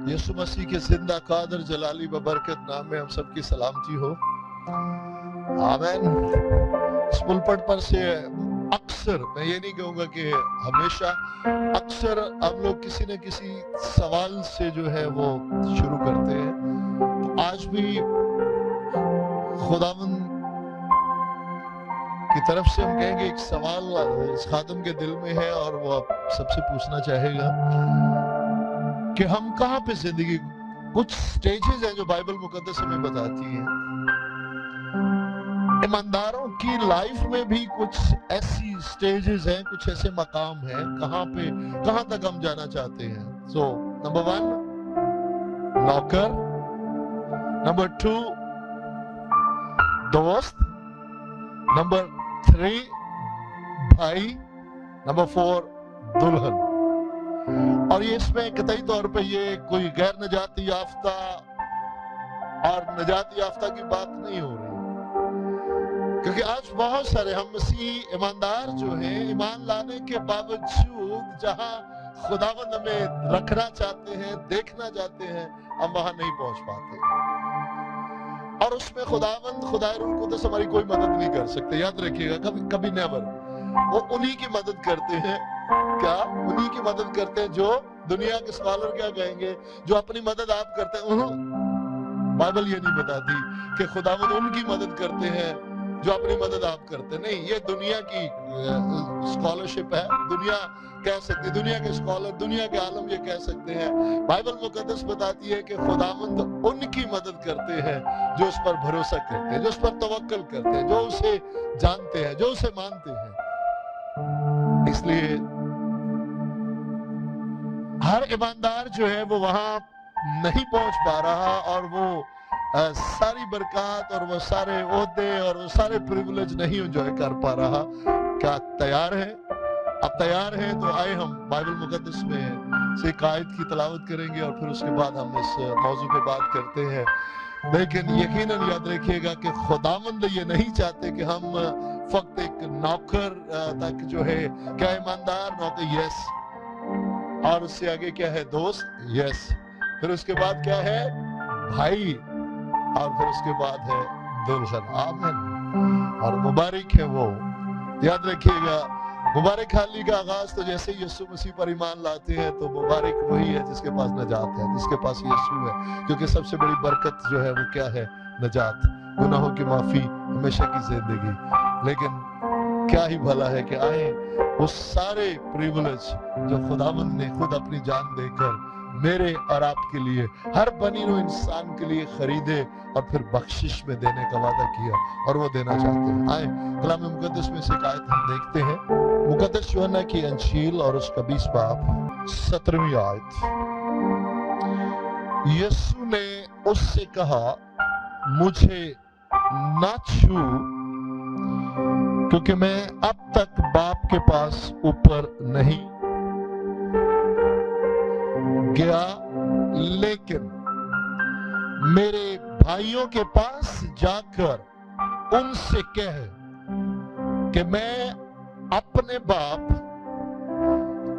यीशु मसीह के जिंदा कादर जलाली बबरकत नाम में हम सबकी सलामती हो। आमीन। इस पुलपट पर से अक्सर, मैं ये नहीं कहूँगा कि हमेशा, अक्सर हम लोग किसी न किसी सवाल से जो है वो शुरू करते हैं। तो आज भी खुदावंद की तरफ से हम कहेंगे एक सवाल इस खादम के दिल में है और वो आप सबसे पूछना चाहेगा कि हम कहाँ पे जिंदगी, कुछ स्टेजेस हैं जो बाइबल मुकद्दस हमें बताती है। ईमानदारों की लाइफ में भी कुछ ऐसी स्टेजेस हैं, कुछ ऐसे मकाम हैं कहाँ तक हम जाना चाहते हैं। सो नंबर 1 नौकर, नंबर 2 दोस्त, नंबर 3 भाई, नंबर 4 दुल्हन। और ये इसमें कतई तौर पे ये कोई गैर नजाती याफ्ता और नजाती याफ्ता की बात नहीं हो रही, क्योंकि आज बहुत सारे हम मसीह ईमानदार जो हैं, ईमान लाने के बावजूद जहां खुदावंद हमें रखना चाहते हैं, देखना चाहते हैं, हम वहां नहीं पहुंच पाते। और उसमें खुदावंद, खुदाए रूह कुद्दस हमारी कोई मदद नहीं कर सकते। याद रखिएगा, कभी नेवर। वो उन्हीं की मदद करते हैं। क्या? उन्हीं की मदद करते हैं जो दुनिया के स्कॉलर क्या कहेंगे, जो अपनी मदद आप करते हैं। बाइबल ये नहीं बताती कि खुदावंद उनकी मदद करते हैं जो अपनी मदद आप करते। नहीं, ये दुनिया की स्कॉलरशिप है। दुनिया कह सकती, दुनिया के स्कॉलर, दुनिया के आलम ये कह सकते हैं। बाइबल मुकद्दस बताती है कि खुदावंद उनकी मदद करते हैं जो उस पर भरोसा करते हैं, जो उस पर तवक्कल करते हैं, जो उसे जानते हैं, जो उसे मानते हैं। इसलिए हर ईमानदार जो है वो वहां नहीं पहुंच पा रहा और वो सारी बरकत और वो सारे ओहदे और वो सारे प्रिविलेज नहीं एंजॉय कर पा रहा। क्या तैयार है? अब तैयार है तो आए हम बाइबल मुकद्दस में से एक आयत की तलावत करेंगे और फिर उसके बाद हम इस मौजू पे बात करते हैं। लेकिन यकीनन याद रखिएगा कि खुदावंद ये नहीं चाहते कि हम फक्त एक नौकर तक जो है, क्या ईमानदार नौकर, यस, और उससे आगे क्या है, दोस्त, यस, फिर उसके बाद क्या है, भाई, और फिर उसके बाद है दुल्हन। आमीन। और मुबारक है वो। याद रखिएगा, मुबारक हाली का आगाज तो जैसे यीशु मसीह पर ईमान लाते हैं तो मुबारक वही है जिसके पास नजात है, जिसके पास यीशु है, क्योंकि सबसे बड़ी बरकत जो है वो क्या है, नजात, गुनाहों की माफी, हमेशा की जिंदगी। लेकिन क्या ही भला है कि आए वो सारे प्रिविलेज जो खुदावंद ने खुद अपनी जान देकर मेरे और आपके लिए, हर बनी हुई इंसान के लिए खरीदे और फिर बख्शिश में देने का वादा किया, और वो देना चाहते हैं। आए कलाम मुकद्दस में से एक आयत हम देखते हैं, मुकद्दस यूहन्ना की अंजील और उसका 20 बाब 17वीं आयत। यीशु ने उससे कहा, मुझे ना छू, क्योंकि मैं अब तक बाप के पास ऊपर नहीं गया, लेकिन मेरे भाइयों के पास जाकर उनसे कह कि मैं अपने बाप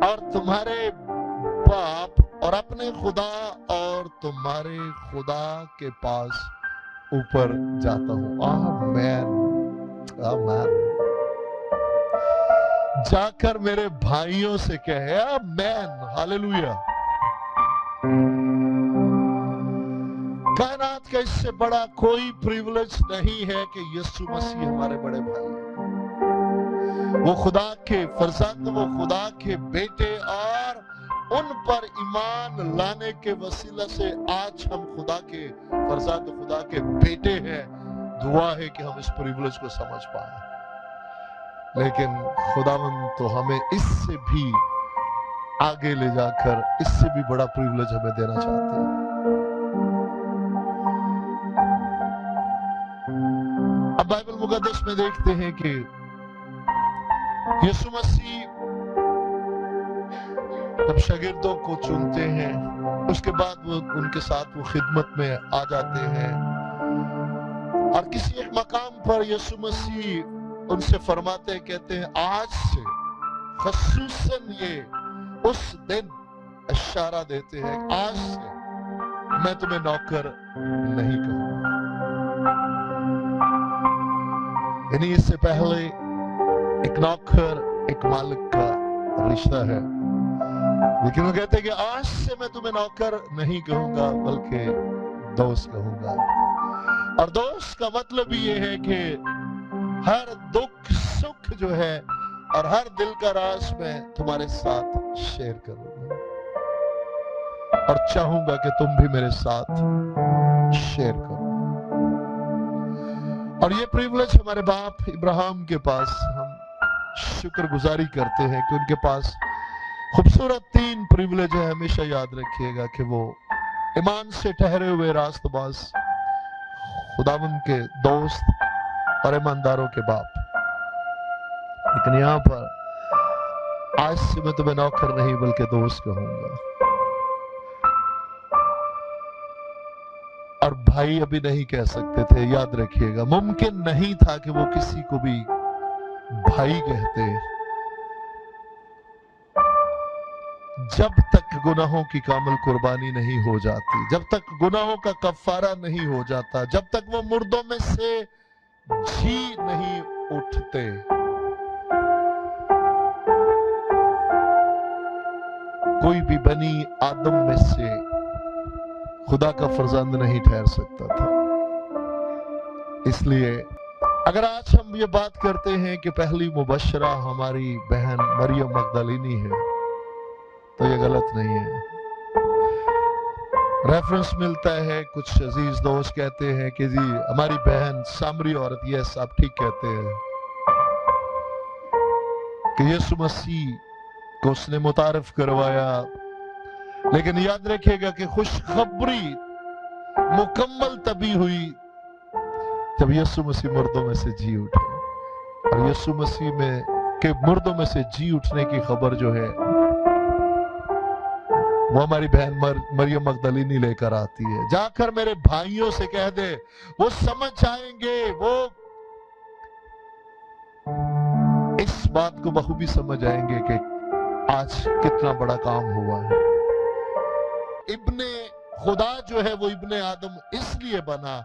और तुम्हारे बाप और अपने खुदा और तुम्हारे खुदा के पास ऊपर जाता हूं। आमीन, आमीन। जाकर मेरे भाइयों से कहे, आमीन, हालेलुया। कायनात का इससे बड़ा कोई प्रिविलेज नहीं है कि यीशु मसीह हमारे बड़े भाई हैं। वो खुदा के फरजंद, वो खुदा के बेटे, और उन पर ईमान लाने के वसीला से आज हम खुदा के फरजंद, खुदा के बेटे हैं। दुआ है कि हम इस प्रिविलेज को समझ पाए। लेकिन खुदावंद तो हमें इससे भी आगे ले जाकर इससे भी बड़ा प्रिविलेज हमें देना चाहते हैं। अब बाइबल मुकद्दस में देखते हैं कि यीशु मसीह जब शागिर्दों को चुनते हैं, उसके बाद वो उनके साथ वो खिदमत में आ जाते हैं, और किसी एक मकाम पर यीशु मसीह उनसे फरमाते हैं, कहते हैं, आज से खसूसन ये उस दिन इशारा देते हैं, आज से मैं तुम्हें नौकर नहीं कहूंगा। यानी इससे पहले एक नौकर एक मालिक का रिश्ता है, लेकिन वो कहते हैं कि आज से मैं तुम्हें नौकर नहीं कहूंगा बल्कि दोस्त कहूंगा। और दोस्त का मतलब ये है कि हर दुख सुख जो है और हर दिल का राज मैं तुम्हारे साथ शेयर करूंगा और चाहूंगा कि तुम भी मेरे साथ शेयर करो। और ये प्रिविलेज हमारे बाप इब्राहिम के पास हम शुक्रगुजारी करते हैं कि उनके पास खूबसूरत 3 प्रिविलेज है। हमेशा याद रखिएगा कि वो ईमान से ठहरे हुए रास्तबाज, खुदावंद के दोस्त और ईमानदारों के बाप। लेकिन यहां पर आज से मैं तुम्हें नौकर नहीं बल्कि दोस्त कहूंगा। और भाई अभी नहीं कह सकते थे, याद रखिएगा। मुमकिन नहीं था कि वो किसी को भी भाई कहते जब तक गुनाहों की कामिल कुर्बानी नहीं हो जाती, जब तक गुनाहों का कफारा नहीं हो जाता, जब तक वो मुर्दों में से जी नहीं उठते। कोई भी बनी आदम में से खुदा का फर्जंद नहीं ठहर सकता था। इसलिए अगर आज हम ये बात करते हैं कि पहली मुबशरा हमारी बहन मरियम मगदलीनी है, तो ये गलत नहीं है। रेफरेंस मिलता है, कुछ अजीज दोस्त कहते हैं कि जी हमारी बहन सामरी औरत। यस, आप ठीक कहते हैं कि यीशु मसीह को उसने मुतारिफ करवाया। लेकिन याद रखिएगा कि खुशखबरी मुकम्मल तभी हुई जब यीशु मसीह मुर्दों में से जी उठे। और यीशु मसीह में के मुर्दों में से जी उठने की खबर जो है वो हमारी बहन मरियम मगदलीनी लेकर आती है। जाकर मेरे भाइयों से कह दे, वो समझ जाएंगे, वो इस बात को बखूबी समझ आएंगे कि आज कितना बड़ा काम हुआ है। इब्ने खुदा जो है वो इब्ने आदम इसलिए बना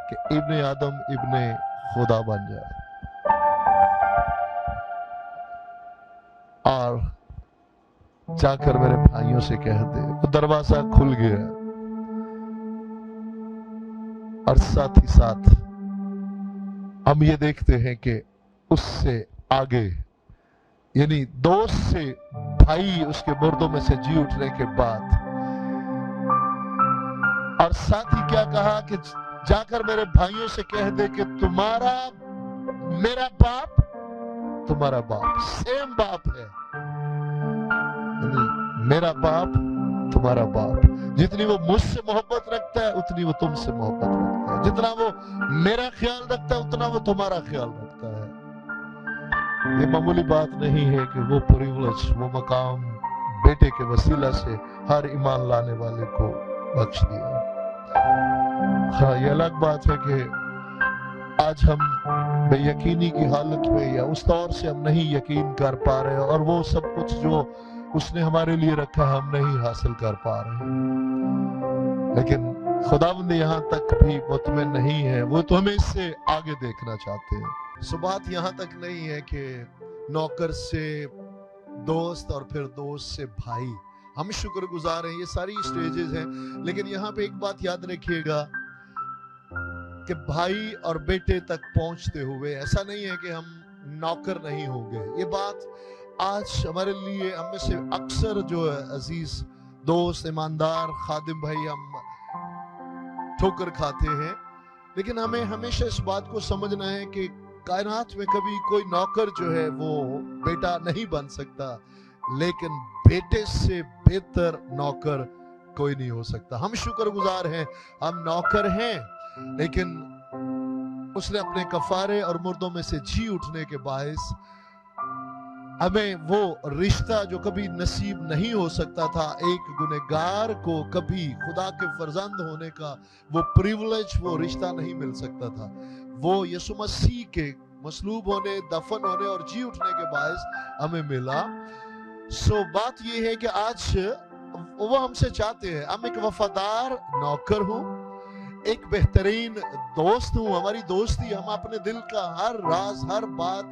कि इब्ने आदम इब्ने खुदा बन जाए। और जाकर मेरे भाइयों से कह दे, वो दरवाजा खुल गया। और साथ ही साथ हम ये देखते हैं कि उससे आगे यानी दोस्त से भाई उसके मुर्दों में से जी उठने के बाद, और साथ ही क्या कहा कि जाकर मेरे भाइयों से कह दे कि तुम्हारा मेरा बाप तुम्हारा बाप सेम बाप है। मेरा बाप तुम्हारा बाप, जितनी वो मुझसे मोहब्बत रखता है उतनी वो तुमसे मोहब्बत रखता है। जितना वो मेरा ख्याल रखता है उतना वो तुम्हारा ख्याल रखता है। ये मामूली बात नहीं है कि वो प्रिविलेज, वो मकाम बेटे के वसीला से हर ईमान लाने वाले को बख्श दिया। हाँ, ये अलग बात है कि आज हम बेयकीनी की हालत में या उस दौर से हम नहीं यकीन कर पा रहे और वो सब कुछ जो उसने हमारे लिए रखा हम नहीं हासिल कर पा रहे। लेकिन खुदावंद यहाँ तक भी मुतमिन नहीं है, वो तो हमें इससे आगे देखना चाहते हैं। सो बात यहाँ तक नहीं है कि नौकर से दोस्त और फिर दोस्त से भाई। हम शुक्रगुजार हैं, ये सारी स्टेजेस हैं। लेकिन यहाँ पे एक बात याद रखिएगा कि भाई और बेटे तक पहुंचते हुए ऐसा नहीं है कि हम नौकर नहीं होंगे। ये बात आज हमारे लिए हम में से अक्सर जो है अजीज दोस्त ईमानदार खादिम भाई हम ठोकर खाते हैं। लेकिन हमें हमेशा इस बात को समझना है कि कायनात में कभी कोई नौकर जो है वो बेटा नहीं बन सकता, लेकिन बेटे से बेहतर नौकर कोई नहीं हो सकता। हम शुक्रगुजार हैं, हम नौकर हैं, लेकिन उसने अपने कफारे और मुर्दों में से जी उठने के बायस हमें वो रिश्ता जो कभी नसीब नहीं हो सकता था, एक गुनहगार को कभी खुदा के फर्जंद होने का वो प्रिविलेज, वो रिश्ता नहीं मिल सकता था, वो यीशु मसीह के मसलूब होने, दफन होने और जी उठने के बायस हमें मिला। सो बात ये है कि आज वो हमसे चाहते हैं हम एक वफादार नौकर हूं, एक बेहतरीन दोस्त हूं। हमारी दोस्ती हम अपने दिल का हर राज हर बात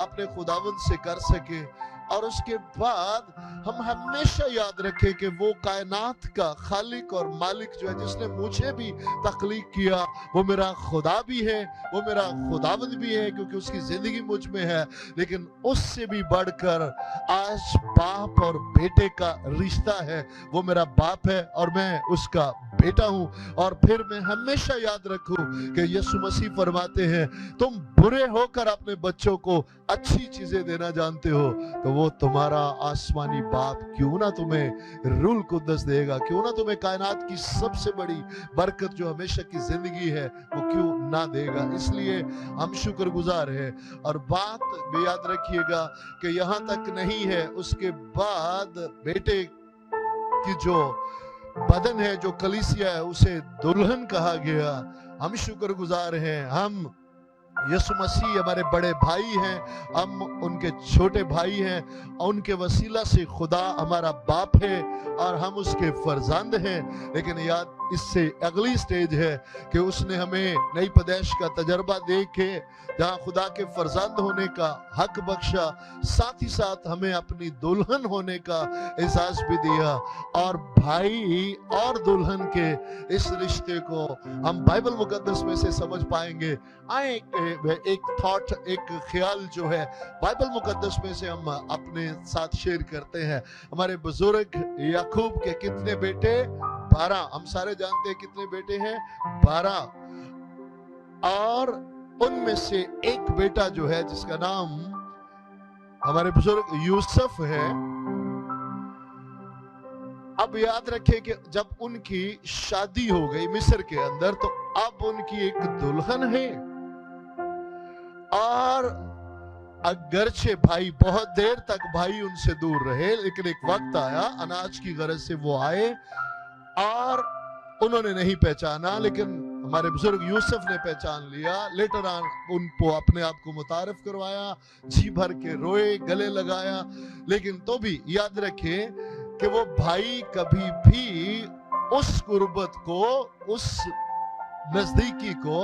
अपने खुदावंद से कर सके, और उसके बाद हम हमेशा याद रखें कि वो कायनात का खालिक और मालिक जो है, जिसने मुझे भी तख्लीक किया, वो मेरा खुदा भी है, वो मेरा खुदावंद भी है, क्योंकि उसकी जिंदगी मुझ में है। लेकिन उससे भी बढ़कर आज बाप और बेटे का रिश्ता है। वो मेरा बाप है और मैं उसका बेटा हूं। और फिर मैं हमेशा याद रखूं कि यीशु मसीह फरमाते हैं, तुम बुरे होकर अपने बच्चों को अच्छी चीजें देना जानते हो, तो वो तुम्हारा आसमानी बाप क्यों ना तुम्हें रूल कुद्दस देगा, क्यों ना तुम्हें कायनात की सबसे बड़ी बरकत जो हमेशा की जिंदगी है वो क्यों ना देगा। इसलिए हम शुक्रगुजार हैं। और बात भी याद रखिएगा कि यहाँ तक नहीं है, उसके बाद बेटे की जो बदन है, जो कलीसिया है, उसे दुल्हन कहा गया। हम शुक्रगुजार हैं। हम यीशु मसीह हमारे बड़े भाई हैं, हम उनके छोटे भाई हैं, उनके वसीला से खुदा हमारा बाप है और हम उसके फर्जंद हैं। लेकिन याद इससे अगली स्टेज है कि उसने हमें नई पैदाइश का तजर्बा दे के जहाँ खुदा के फर्जंद होने का हक बख्शा, साथ ही साथ हमें अपनी दुल्हन होने का एहसास भी दिया। और भाई और दुल्हन के इस रिश्ते को हम बाइबल मुकद्दस में से समझ पाएंगे। आए एक थॉट, एक ख्याल जो है बाइबल मुकद्दस में से हम अपने साथ शेयर करते हैं। हमारे बुजुर्ग याकूब के कितने बेटे? 12। हम सारे जानते हैं कितने बेटे हैं? 12। और उनमें से एक बेटा जो है, जिसका नाम हमारे बुजुर्ग यूसुफ है। अब याद रखें कि जब उनकी शादी हो गई मिस्र के अंदर, तो अब उनकी एक दुल्हन है। और अगरचे भाई बहुत देर तक भाई उनसे दूर रहे, लेकिन एक वक्त आया अनाज की गरज से वो आए और उन्होंने नहीं पहचाना, लेकिन हमारे बुजुर्ग यूसुफ ने पहचान लिया। लेटर ऑन उनको अपने आप को मुतारिफ करवाया, जी भर के रोए, गले लगाया। लेकिन तो भी याद रखें कि वो भाई कभी भी उस गुर्बत को, उस नजदीकी को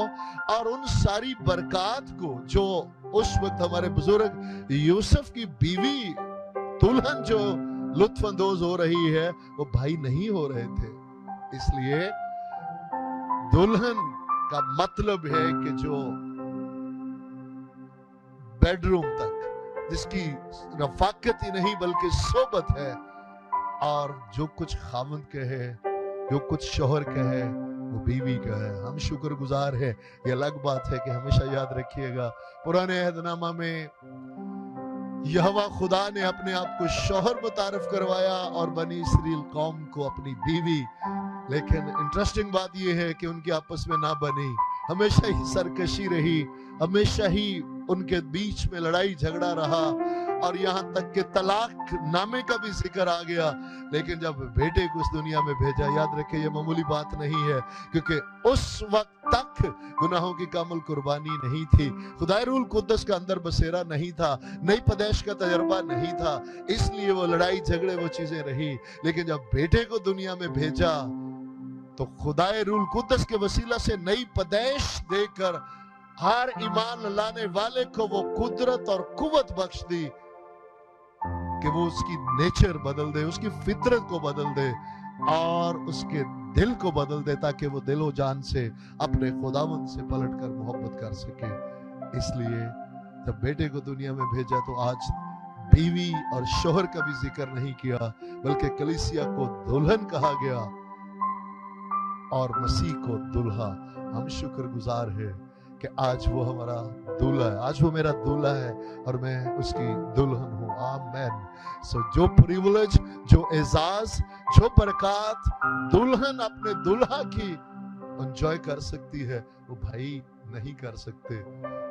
और उन सारी बरकत को जो उस वक्त हमारे बुजुर्ग यूसुफ की बीवी दुल्हन जो लुत्फअंदोज हो रही है, वो भाई नहीं हो रहे थे। इसलिए दुल्हन का मतलब है कि जो बेडरूम तक, जिसकी रफाकत ही नहीं बल्कि सोबत है, और जो कुछ खामद के है, जो कुछ शोहर के है, वो बीवी का है। हम शुक्रगुजार हैं। ये अलग बात है कि हमेशा याद रखिएगा, पुराने अहदनामा में यहोवा खुदा ने अपने आप को शोहर मुतारिफ करवाया और बनी इसराइल कौम को अपनी बीवी। लेकिन इंटरेस्टिंग बात यह है कि उनकी आपस में ना बनी, हमेशा ही सरकशी रही, हमेशा ही उनके बीच में लड़ाई झगड़ा रहा, और यहाँ तक कि तलाक नामे का भी जिक्र आ गया। लेकिन जब बेटे को इस दुनिया में भेजा, याद रखे ये मामूली बात नहीं है, क्योंकि उस वक्त तक गुनाहों की कामल कुर्बानी नहीं थी, खुदा रूल कुद्दस का अंदर बसेरा नहीं था, नई पैदाइश का तजर्बा नहीं था, इसलिए वो लड़ाई झगड़े वो चीजें रही। लेकिन जब बेटे को दुनिया में भेजा तो खुदाए रूल कुद्दस के वसीला से नई पैदाइश देकर हर ईमान लाने वाले को वो कुदरत और कुव्वत बख्श दी कि वो उसकी नेचर बदल दे, उसकी फितरत को बदल दे और उसके दिल को बदल दे, ताकि वो दिलो जान से अपने खुदावंद से पलटकर मोहब्बत कर सके। इसलिए जब बेटे को दुनिया में भेजा तो आज बीवी और शोहर का भी जिक्र नहीं किया, बल्कि कलीसिया को दुल्हन कहा गया और मसीह को दुल्हा। हम शुक्रगुजार हैं कि आज वो हमारा दूल्हा है, आज वो मेरा दूल्हा है और मैं उसकी दुल्हन हूँ। आमेन। सो जो प्रिविलेज, जो एजाज, जो बरकत दुल्हन अपने दूल्हा की एंजॉय कर सकती है, वो भाई नहीं कर सकते।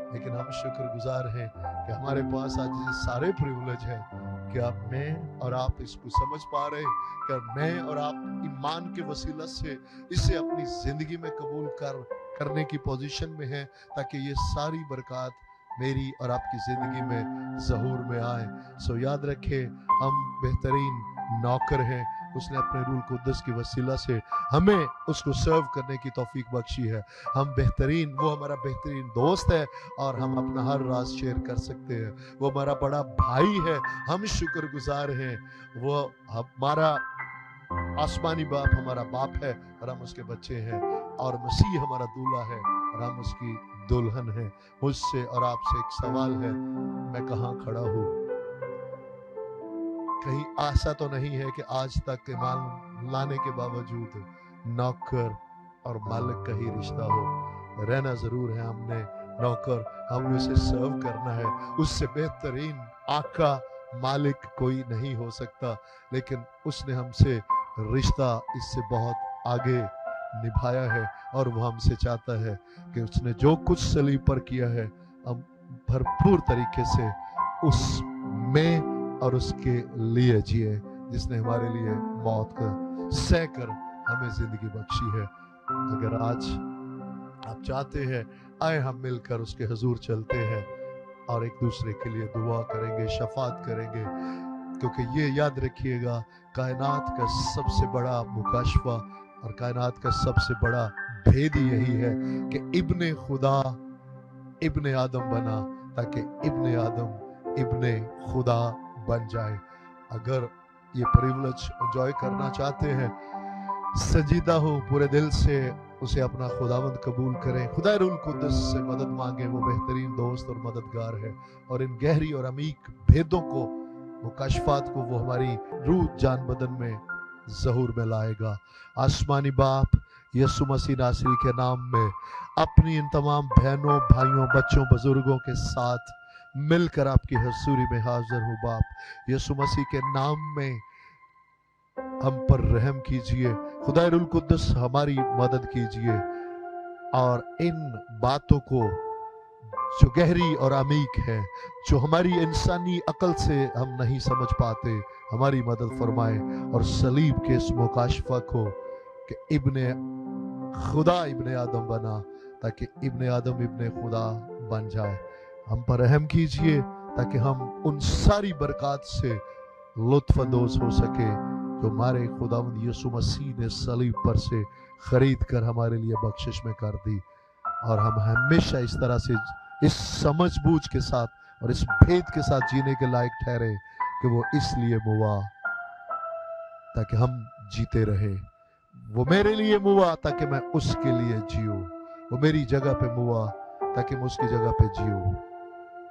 लेकिन हम शुक्रगुजार हैं कि हमारे पास आज ये सारे प्रिविलेज हैं कि अब मैं और आप इसको समझ पा रहे हैं कि मैं और आप ईमान के वसीला से इसे अपनी जिंदगी में कबूल करने की पोजीशन में है, ताकि ये सारी बरकत मेरी और आपकी जिंदगी में ज़हूर में आए। सो याद रखें, हम बेहतरीन नौकर हैं। उसने अपने रूल कुद्दस की वसीला से हमें उसको सर्व करने की तौफीक बख्शी है। हम बेहतरीन, वो हमारा बेहतरीन दोस्त है और हम अपना हर राज शेयर कर सकते हैं। वो हमारा बड़ा भाई है, हम शुक्रगुजार हैं। वो हमारा आसमानी बाप हमारा बाप है और हम उसके बच्चे हैं, और मसीह हमारा दूल्हा है और हम उसकी दुल्हन हैं। मुझसे और आपसे एक सवाल है, मैं कहाँ खड़ा हूँ? कहीं ऐसा तो नहीं है कि आज तक ईमान लाने के बावजूद नौकर और मालिक का ही रिश्ता हो? रहना जरूर है हमने नौकर, हमने उसे सर्व करना है। उससे बेहतरीन आका मालिक कोई नहीं हो सकता, लेकिन उसने हमसे रिश्ता इससे बहुत आगे निभाया है और वो हमसे चाहता है कि उसने जो कुछ सलीब पर किया है हम भरपूर तरीके से उसमें और उसके लिए जिए, जिसने हमारे लिए मौत का सहकर हमें जिंदगी बख्शी है। अगर आज आप चाहते हैं, आए हम मिलकर उसके हुजूर चलते हैं और एक दूसरे के लिए दुआ करेंगे, शफात करेंगे, क्योंकि ये याद रखिएगा, कायनात का सबसे बड़ा मुकाशफा और कायनात का सबसे बड़ा भेद यही है कि इब्ने खुदा इब्ने आदम बना ताकि इब्ने आदम इब्ने खुदा बन जाए। अगर ये प्रिविलेज एंजॉय करना चाहते हैं, संजीदा हो, पूरे दिल से उसे अपना खुदावंद कबूल करें, खुदा रूल कुद्दस से मदद मांगे। वो बेहतरीन दोस्त और मददगार है और इन गहरी और अमीक भेदों को, मुकाशफात को वो हमारी रूह जान बदन में ज़हूर में लाएगा। आसमानी बाप यीशु मसीह नासरी के नाम में अपनी इन तमाम बहनों, भाइयों, बच्चों, बुजुर्गों के साथ मिलकर आपकी हजूरी में हाजिर हूँ। बाप यीशु मसीह के नाम में हम पर रहम कीजिए, खुदा रुल कुद्दस हमारी मदद कीजिए और इन बातों को जो गहरी और अमीक है, जो हमारी इंसानी अकल से हम नहीं समझ पाते, हमारी मदद फरमाए और सलीब के इस मुकाशफा को कि इब्ने खुदा इब्ने आदम बना ताकि इब्ने आदम इब्ने खुदा बन जाए, हम पर रहम कीजिए ताकि हम उन सारी बरकत से लुत्फ अंदोज हो सके जो हमारे खुदावंद यीशु मसीह ने सलीब पर से खरीद कर हमारे लिए बख्शिश में कर दी। और हम हमेशा इस तरह से, इस समझ बूझ के साथ और इस भेद के साथ जीने के लायक ठहरे कि वो इसलिए मुआ ताकि हम जीते रहे, वो मेरे लिए मुआ ताकि मैं उसके लिए जियूं, वो मेरी जगह पे मुआ ताकि मैं उसकी जगह पे जियूं,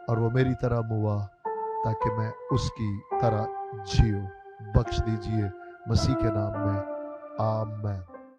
और वो मेरी तरह मुआ ताकि मैं उसकी तरह जियूं। बख्श दीजिए मसीह के नाम में, आमीन।